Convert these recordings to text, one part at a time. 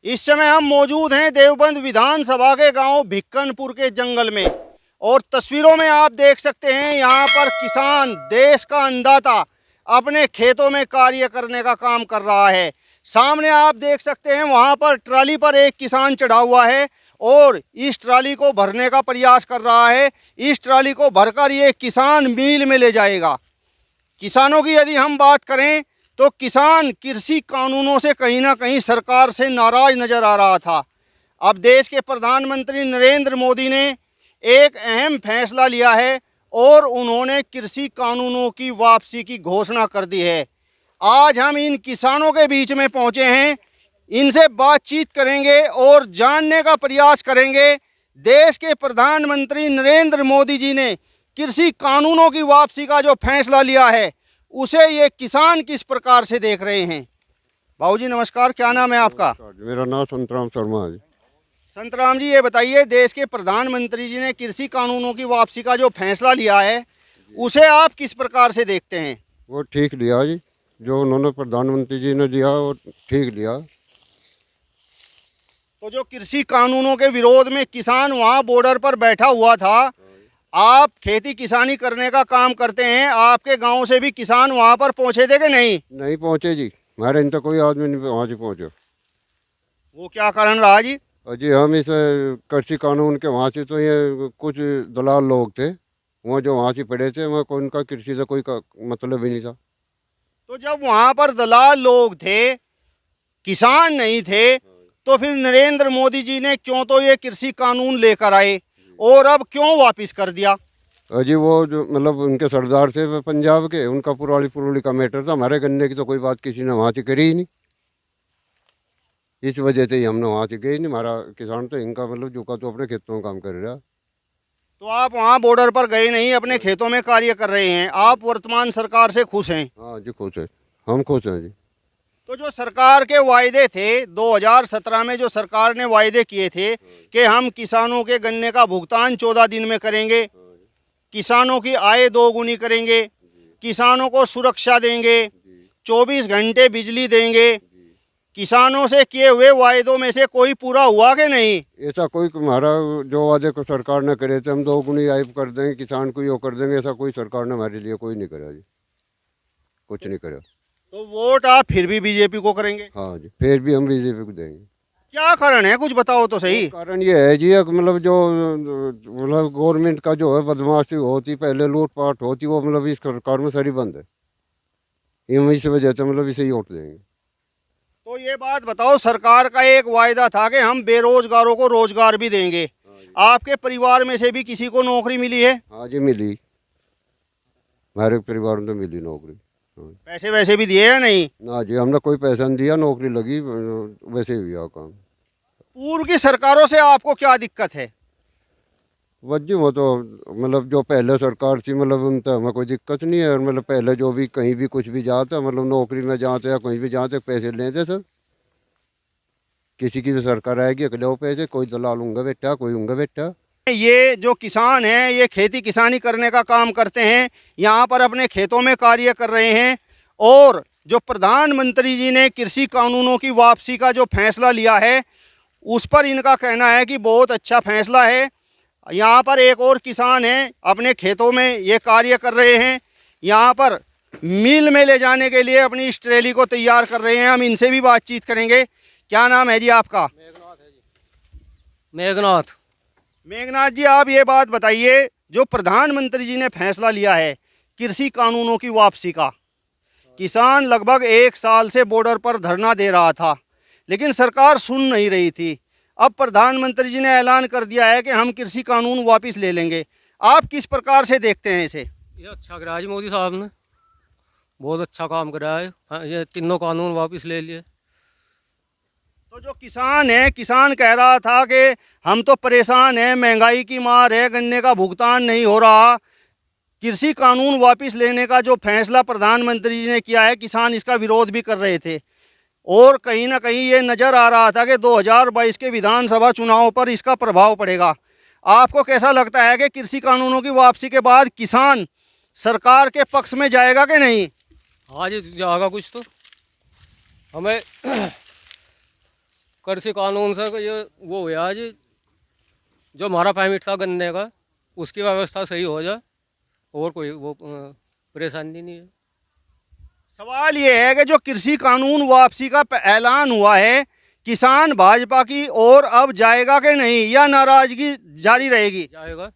इस समय हम मौजूद हैं देवबंद विधानसभा के गांव भिक्कनपुर के जंगल में और तस्वीरों में आप देख सकते हैं यहाँ पर किसान, देश का अन्नदाता, अपने खेतों में कार्य करने का काम कर रहा है। सामने आप देख सकते हैं वहाँ पर ट्राली पर एक किसान चढ़ा हुआ है और इस ट्राली को भरने का प्रयास कर रहा है। इस ट्राली को भरकर ये किसान मील में ले जाएगा। किसानों की यदि हम बात करें तो किसान कृषि कानूनों से कहीं ना कहीं सरकार से नाराज नजर आ रहा था। अब देश के प्रधानमंत्री नरेंद्र मोदी ने एक अहम फैसला लिया है और उन्होंने कृषि कानूनों की वापसी की घोषणा कर दी है। आज हम इन किसानों के बीच में पहुंचे हैं, इनसे बातचीत करेंगे और जानने का प्रयास करेंगे देश के प्रधानमंत्री नरेंद्र मोदी जी ने कृषि कानूनों की वापसी का जो फैसला लिया है उसे ये किसान किस प्रकार से देख रहे हैं। बाबूजी नमस्कार, क्या नाम है आपका? मेरा नाम संतराम शर्मा है। संतराम जी, ये बताइए देश के प्रधानमंत्री जी ने कृषि कानूनों की वापसी का जो फैसला लिया है उसे आप किस प्रकार से देखते हैं? वो ठीक लिया जी, जो उन्होंने प्रधानमंत्री जी ने दिया वो ठीक लिया। तो जो कृषि कानूनों के विरोध में किसान वहाँ बॉर्डर पर बैठा हुआ था, आप खेती किसानी करने का काम करते हैं, आपके गांव से भी किसान वहाँ पर पहुँचे थे कि नहीं? नहीं पहुँचे जी, हमारे इन तक कोई आदमी नहीं वहाँ से पहुँचे। वो क्या कारण रहा जी? और जी हम इस कृषि कानून के वहाँ से तो ये कुछ दलाल लोग थे, वो जो वहाँ से पड़े थे, वहाँ कोई उनका कृषि से कोई मतलब ही नहीं था। तो जब वहाँ पर दलाल लोग थे, किसान नहीं थे, तो फिर नरेंद्र मोदी जी ने क्यों तो ये कृषि कानून लेकर आए और अब क्यों वापस कर दिया? और जी वो जो मतलब उनके सरदार थे वो पंजाब के, उनका पुराली का मैटर था। हमारे गन्ने की तो कोई बात किसी ने वहाँ से करी ही नहीं, इस वजह से ही हमने वहाँ से गए ही नहीं। हमारा किसान तो इनका मतलब जो का तो अपने खेतों में काम कर रहा। तो आप वहाँ बॉर्डर पर गए नहीं, अपने खेतों में कार्य कर रहे हैं। आप वर्तमान सरकार से खुश हैं? हाँ जी खुश है, हम खुश हैं जी। तो जो सरकार के वायदे थे 2017 में, जो सरकार ने वायदे किए थे कि हम किसानों के गन्ने का भुगतान 14 दिन में करेंगे, किसानों की आय दोगुनी करेंगे, किसानों को सुरक्षा देंगे, 24 घंटे बिजली देंगे, किसानों से किए हुए वायदों में से कोई पूरा हुआ कि नहीं? ऐसा कोई हमारा जो वादे को सरकार ने करे थे हम दोगुनी आय कर देंगे, किसान को यो कर देंगे, ऐसा कोई सरकार ने हमारे लिए कोई नहीं करा जी, कुछ नहीं करा। तो वोट आप फिर भी बीजेपी को करेंगे? हाँ जी, फिर भी हम बीजेपी को देंगे। क्या कारण है, कुछ बताओ तो सही। कारण ये है जी, मतलब जो मतलब गवर्नमेंट का जो है बदमाशी होती, पहले लूटपाट होती, वो मतलब इस सरकार में सारी बंद है। हम इस वजह से मतलब इसे ही वोट देंगे। तो ये बात बताओ, सरकार का एक वायदा था कि हम बेरोजगारों को रोजगार भी देंगे, आपके परिवार में से भी किसी को नौकरी मिली है? हाँ जी मिली, हमारे परिवार में तो मिली नौकरी। हाँ। पैसे वैसे भी दिए या नहीं? ना जी, हमने कोई पैसा नहीं दिया, नौकरी लगी वैसे ही हुआ काम। पूर्व की सरकारों से आपको क्या दिक्कत है? वही वो तो मतलब जो पहले सरकार थी मतलब उन तो हमें कोई दिक्कत नहीं है। और मतलब पहले जो भी कहीं भी कुछ भी जाता, मतलब नौकरी में जाते या कहीं भी जाते, पैसे लेते सर। किसी की भी सरकार आएगी अगले वो पैसे, कोई दलाल होंगे बेटा, कोई होंगे बेटा। ये जो किसान हैं ये खेती किसानी करने का काम करते हैं, यहाँ पर अपने खेतों में कार्य कर रहे हैं और जो प्रधानमंत्री जी ने कृषि कानूनों की वापसी का जो फैसला लिया है उस पर इनका कहना है कि बहुत अच्छा फैसला है। यहाँ पर एक और किसान हैं, अपने खेतों में ये कार्य कर रहे हैं, यहाँ पर मिल में ले जाने के लिए अपनी इस ट्रेली को तैयार कर रहे हैं। हम इनसे भी बातचीत करेंगे। क्या नाम है जी आपका? मेघनाथ है जी। मेघनाथ। मेघनाथ जी, आप ये बात बताइए, जो प्रधानमंत्री जी ने फैसला लिया है कृषि कानूनों की वापसी का, किसान लगभग 1 साल से बॉर्डर पर धरना दे रहा था लेकिन सरकार सुन नहीं रही थी। अब प्रधानमंत्री जी ने ऐलान कर दिया है कि हम कृषि कानून वापस ले लेंगे। आप किस प्रकार से देखते हैं इसे? ये अच्छा करा जी मोदी साहब ने, बहुत अच्छा काम करा है। हाँ, ये तीनों कानून वापस ले लिए। तो जो किसान है, किसान कह रहा था कि हम तो परेशान हैं, महंगाई की मार है, गन्ने का भुगतान नहीं हो रहा। कृषि कानून वापस लेने का जो फैसला प्रधानमंत्री जी ने किया है, किसान इसका विरोध भी कर रहे थे और कहीं ना कहीं ये नज़र आ रहा था कि 2022 के विधानसभा चुनाव पर इसका प्रभाव पड़ेगा। आपको कैसा लगता है कि कृषि कानूनों की वापसी के बाद किसान सरकार के पक्ष में जाएगा कि नहीं? हाँ जी जाएगा कुछ तो। हमें कृषि कानून से ये वो हुआ जी, जो हमारा परमिट था गन्ने का उसकी व्यवस्था सही हो जाए, और कोई वो परेशानी नहीं है। सवाल ये है कि जो कृषि कानून वापसी का ऐलान हुआ है, किसान भाजपा की ओर अब जाएगा कि नहीं, या नाराजगी जारी रहेगी? जाएगा,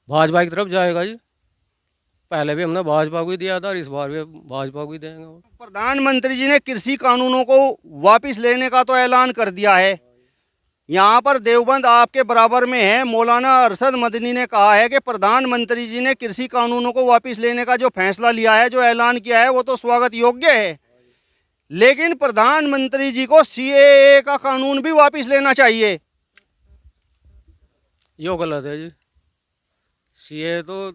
भाजपा की तरफ जाएगा जी। पहले भी हमने भाजपा को ही दिया था और इस बार भी भाजपा को ही देंगे। प्रधानमंत्री जी ने कृषि कानूनों को वापस लेने का तो ऐलान कर दिया है। यहाँ पर देवबंद आपके बराबर में है, मौलाना अरशद मदनी ने कहा है कि प्रधानमंत्री जी ने कृषि कानूनों को वापस लेने का जो फैसला लिया है, जो ऐलान किया है, वो तो स्वागत योग्य है, लेकिन प्रधानमंत्री जी को सीएए का कानून भी वापस लेना चाहिए। यो गलत है जी। सीए तो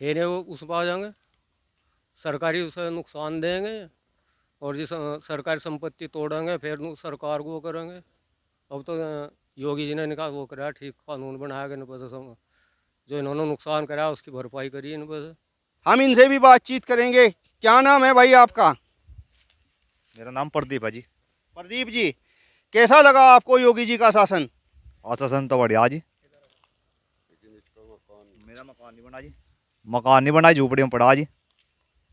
फिर वो उस पर आ जाएंगे, सरकारी उसे नुकसान देंगे, और जिस सरकारी संपत्ति तोड़ेंगे फिर सरकार को वो करेंगे। अब तो योगी जी ने इनका वो कराया, ठीक कानून बनाया कि इन पर से जो इन्होंने नुकसान कराया उसकी भरपाई करी इन पर से। हम इनसे भी बातचीत करेंगे। क्या नाम है भाई आपका? मेरा नाम प्रदीप है जी। प्रदीप जी, कैसा लगा आपको योगी जी का शासन? आशासन तो बढ़िया जी। मेरा मकान नहीं बना जी, मकान नहीं बना, झूपड़ी में पड़ा जी।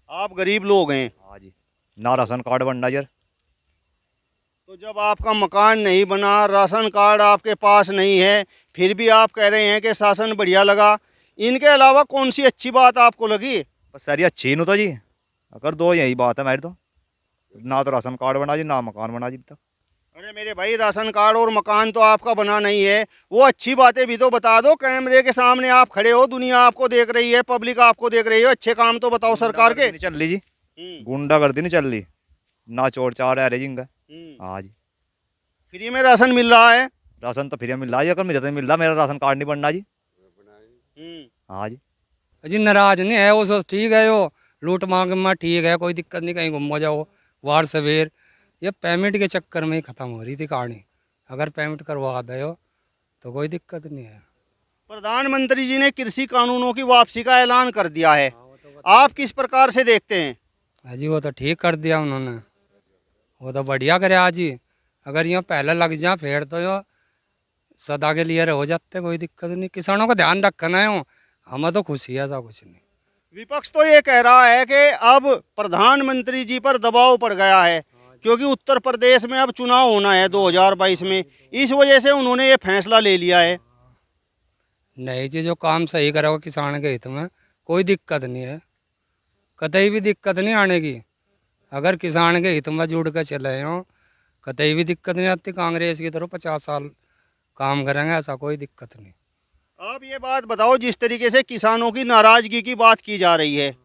आप गरीब लोग हैं, हाँ जी, ना राशन कार्ड बनना यार। तो जब आपका मकान नहीं बना, राशन कार्ड आपके पास नहीं है, फिर भी आप कह रहे हैं कि शासन बढ़िया लगा, इनके अलावा कौन सी अच्छी बात आपको लगी? बस सारी अच्छी नहीं तो जी, अगर दो यही बात है मेरी तो, ना तो राशन कार्ड बना जी, ना मकान बना जी तक। अरे मेरे भाई, राशन कार्ड और मकान तो आपका बना नहीं है, वो अच्छी बातें भी तो बता दो। कैमरे के सामने आप खड़े हो, दुनिया आपको देख रही है, पब्लिक आपको देख रही है, अच्छे काम तो बताओ सरकार के। नहीं चल रही जी, हम्म, गुंडागर्दी नहीं चल रही, ना चोर चार है जिंगा। हम्म। हाँ जी, फ्री में राशन मिल रहा है। राशन तो फ्री में मिल रहा है, अगर मुझे तो नहीं मिल रहा, मेरा राशन कार्ड नहीं बनना जी। हम्म। हाँ जी, जी नाराज नहीं है वो, सब ठीक है, वो लूट मांग में ठीक है, कोई दिक्कत नहीं, कहीं घूम जाओ वार सवेर। ये पेमेंट के चक्कर में ही ख़त्म हो रही थी कहानी, अगर पेमेंट करवा दे हो तो कोई दिक्कत नहीं है। प्रधानमंत्री जी ने कृषि कानूनों की वापसी का ऐलान कर दिया है, आप किस प्रकार से देखते हैं? हाँ जी, वो तो ठीक कर दिया उन्होंने, वो तो बढ़िया करे आज ही। अगर यहाँ पहले लग जाए फिर तो यो सदा के लिए हो जाते, कोई दिक्कत नहीं। किसानों का ध्यान रखना है, वो हमें तो खुशी है, ऐसा कुछ नहीं। विपक्ष तो ये कह रहा है कि अब प्रधानमंत्री जी पर दबाव पड़ गया है, क्योंकि उत्तर प्रदेश में अब चुनाव होना है 2022 में, इस वजह से उन्होंने ये फैसला ले लिया है। नहीं जी, जो काम सही करोगे किसान के हित में कोई दिक्कत नहीं है, कतई भी दिक्कत नहीं आने की। अगर किसान के हित में जुड़ कर चले हों, कतई भी दिक्कत नहीं आती। कांग्रेस की तरफ 50 साल काम करेंगे, ऐसा कोई दिक्कत नहीं। आप ये बात बताओ, जिस तरीके से किसानों की नाराजगी की बात की जा रही है,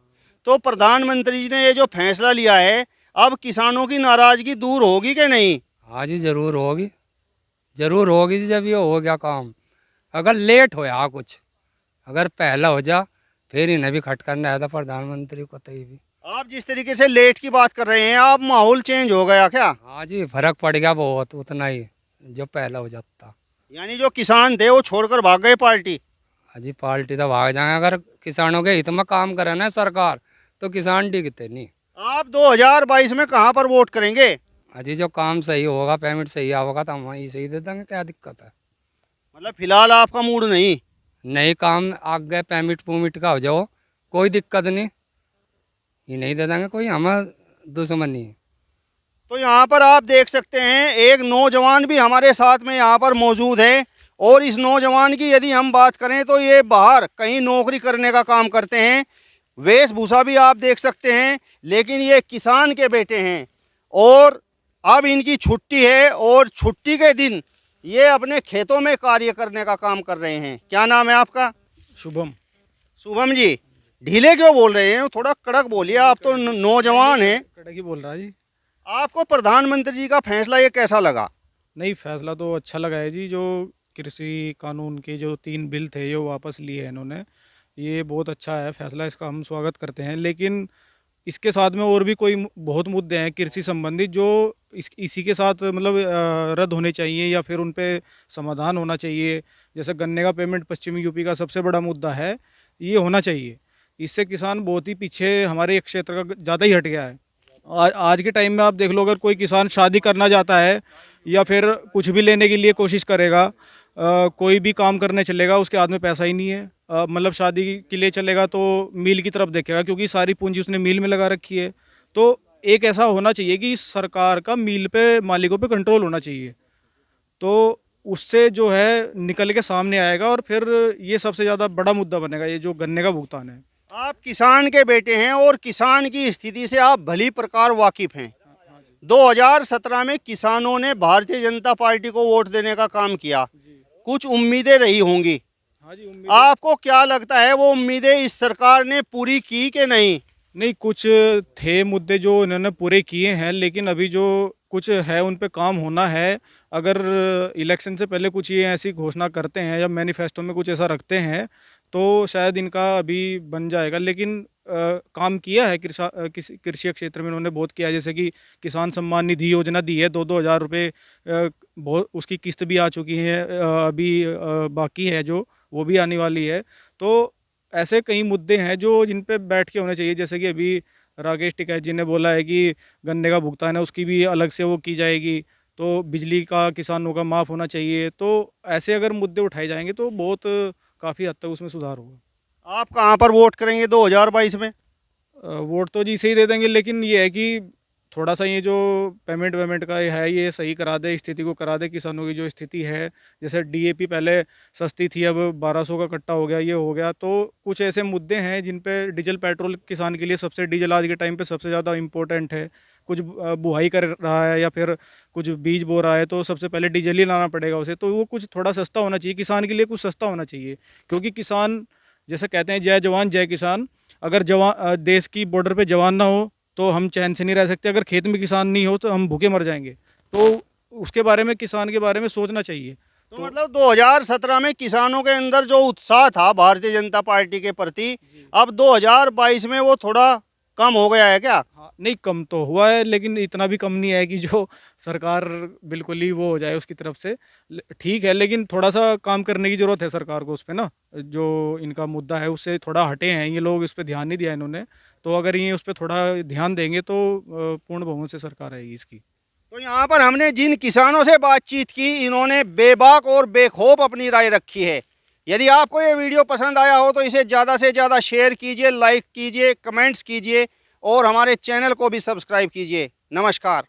तो प्रधानमंत्री जी ने ये जो फैसला लिया है, अब किसानों की नाराजगी दूर होगी कि नहीं? हाँ जी, ज़रूर होगी, ज़रूर होगी जी। जब ये हो गया काम, अगर लेट होया कुछ, अगर पहला हो जा फिर इन्हें भी खटकना है था प्रधानमंत्री को। तय भी आप जिस तरीके से लेट की बात कर रहे हैं, आप माहौल चेंज हो गया क्या? हाँ जी, फर्क पड़ गया बहुत, उतना ही जो पहला हो जाता। यानी जो किसान थे वो छोड़कर भाग गए पार्टी? हाँ जी, पार्टी तो भाग जाएंगे। अगर किसानों के हित में काम करे ना सरकार, तो किसान टिकते नहीं। आप 2022 में कहाँ पर वोट करेंगे? हाँ जी, जो काम सही होगा, पेमेंट सही होगा तो हम वहीं सही दे देंगे, क्या दिक्कत है। मतलब फिलहाल आपका मूड नहीं? नहीं, काम आगे पेमेंट पूमिट का हो जाओ, कोई दिक्कत नहीं, ये नहीं दे देंगे, कोई हमें दुश्मन नहीं है। तो यहाँ पर आप देख सकते हैं, एक नौजवान भी हमारे साथ में यहाँ पर मौजूद है, और इस नौजवान की यदि हम बात करें तो ये बाहर कहीं नौकरी करने का काम करते हैं, वेशभूषा भी आप देख सकते हैं, लेकिन ये किसान के बेटे हैं, और अब इनकी छुट्टी है, और छुट्टी के दिन ये अपने खेतों में कार्य करने का काम कर रहे हैं। क्या नाम है आपका? शुभम। शुभम जी, ढीले क्यों बोल रहे हैं? थोड़ा कड़क बोलिए, आप तो नौजवान हैं। कड़क ही बोल रहा है जी। आपको प्रधानमंत्री जी का फैसला ये कैसा लगा? नहीं, फैसला तो अच्छा लगा है जी। जो कृषि कानून के जो 3 बिल थे जो वापस लिए हैं इन्होंने, ये बहुत अच्छा है फैसला, इसका हम स्वागत करते हैं। लेकिन इसके साथ में और भी कोई बहुत मुद्दे हैं कृषि संबंधित जो इसी के साथ मतलब रद्द होने चाहिए या फिर उन पे समाधान होना चाहिए। जैसे गन्ने का पेमेंट पश्चिमी यूपी का सबसे बड़ा मुद्दा है, ये होना चाहिए। इससे किसान बहुत ही पीछे हमारे एक क्षेत्र का ज़्यादा ही हट गया है, आज के टाइम में आप देख लो, अगर कोई किसान शादी करना चाहता है या फिर कुछ भी लेने के लिए कोशिश करेगा, कोई भी काम करने चलेगा, उसके हाथ में पैसा ही नहीं है। मतलब शादी के लिए चलेगा तो मील की तरफ देखेगा, क्योंकि सारी पूंजी उसने मील में लगा रखी है। तो एक ऐसा होना चाहिए कि सरकार का मील पे मालिकों पे कंट्रोल होना चाहिए, तो उससे जो है निकल के सामने आएगा और फिर ये सबसे ज़्यादा बड़ा मुद्दा बनेगा, ये जो गन्ने का भुगतान है। आप किसान के बेटे हैं और किसान की स्थिति से आप भली प्रकार वाकिफ हैं। 2017 में किसानों ने भारतीय जनता पार्टी को वोट देने का काम किया, कुछ उम्मीदें रही होंगी। हाँ जी, आपको क्या लगता है वो उम्मीदें इस सरकार ने पूरी की कि नहीं? नहीं, कुछ थे मुद्दे जो इन्होंने पूरे किए हैं, लेकिन अभी जो कुछ है उन पे काम होना है। अगर इलेक्शन से पहले कुछ ये ऐसी घोषणा करते हैं या मैनिफेस्टो में कुछ ऐसा रखते हैं तो शायद इनका अभी बन जाएगा। लेकिन काम किया है कृषि क्षेत्र में इन्होंने बहुत किया है, जैसे कि किसान सम्मान निधि योजना दी है, 2-2 हज़ार रुपये बहुत, उसकी किस्त भी आ चुकी है, अभी बाकी है जो, वो भी आने वाली है। तो ऐसे कई मुद्दे हैं जो जिन पे बैठ के होने चाहिए, जैसे कि अभी राकेश टिकैत जी ने बोला है कि गन्ने का भुगतान है उसकी भी अलग से वो की जाएगी, तो बिजली का किसानों का माफ़ होना चाहिए। तो ऐसे अगर मुद्दे उठाए जाएंगे तो बहुत काफ़ी हद तक उसमें सुधार होगा। आप कहाँ पर वोट करेंगे 2022 में? वोट तो जी सही दे देंगे, लेकिन ये है कि थोड़ा सा ये जो पेमेंट वेमेंट का ये है, ये सही करा दे, स्थिति को करा दे, किसानों की जो स्थिति है। जैसे डीएपी पहले सस्ती थी, अब 1200 का कट्टा हो गया, ये हो गया। तो कुछ ऐसे मुद्दे हैं जिन पे डीजल पेट्रोल किसान के लिए सबसे, डीजल आज के टाइम पे सबसे ज़्यादा इम्पोर्टेंट है। कुछ बुआई कर रहा है या फिर कुछ बीज बो रहा है तो सबसे पहले डीजल ही लाना पड़ेगा उसे, तो वो कुछ थोड़ा सस्ता होना चाहिए किसान के लिए, कुछ सस्ता होना चाहिए। क्योंकि किसान, जैसे कहते हैं जय जवान जय किसान, अगर देश की बॉर्डर पे जवान ना हो तो हम चैन से नहीं रह सकते, अगर खेत में किसान नहीं हो तो हम भूखे मर जाएंगे। तो उसके बारे में, किसान के बारे में सोचना चाहिए। तो मतलब 2017 में किसानों के अंदर जो उत्साह था भारतीय जनता पार्टी के प्रति, अब 2022 में वो थोड़ा कम हो गया है क्या? हाँ, नहीं कम तो हुआ है, लेकिन इतना भी कम नहीं है कि जो सरकार बिल्कुल ही वो हो जाए उसकी तरफ से। ठीक है, लेकिन थोड़ा सा काम करने की ज़रूरत है सरकार को उस पर ना, जो इनका मुद्दा है उससे थोड़ा हटे हैं ये लोग, इस पर ध्यान नहीं दिया इन्होंने। तो अगर ये उस पर थोड़ा ध्यान देंगे तो पूर्ण बहुमत से सरकार आएगी इसकी। तो यहाँ पर हमने जिन किसानों से बातचीत की, इन्होंने बेबाक और बेखौफ अपनी राय रखी है। यदि आपको ये वीडियो पसंद आया हो तो इसे ज़्यादा से ज़्यादा शेयर कीजिए, लाइक कीजिए, कमेंट्स कीजिए और हमारे चैनल को भी सब्सक्राइब कीजिए। नमस्कार।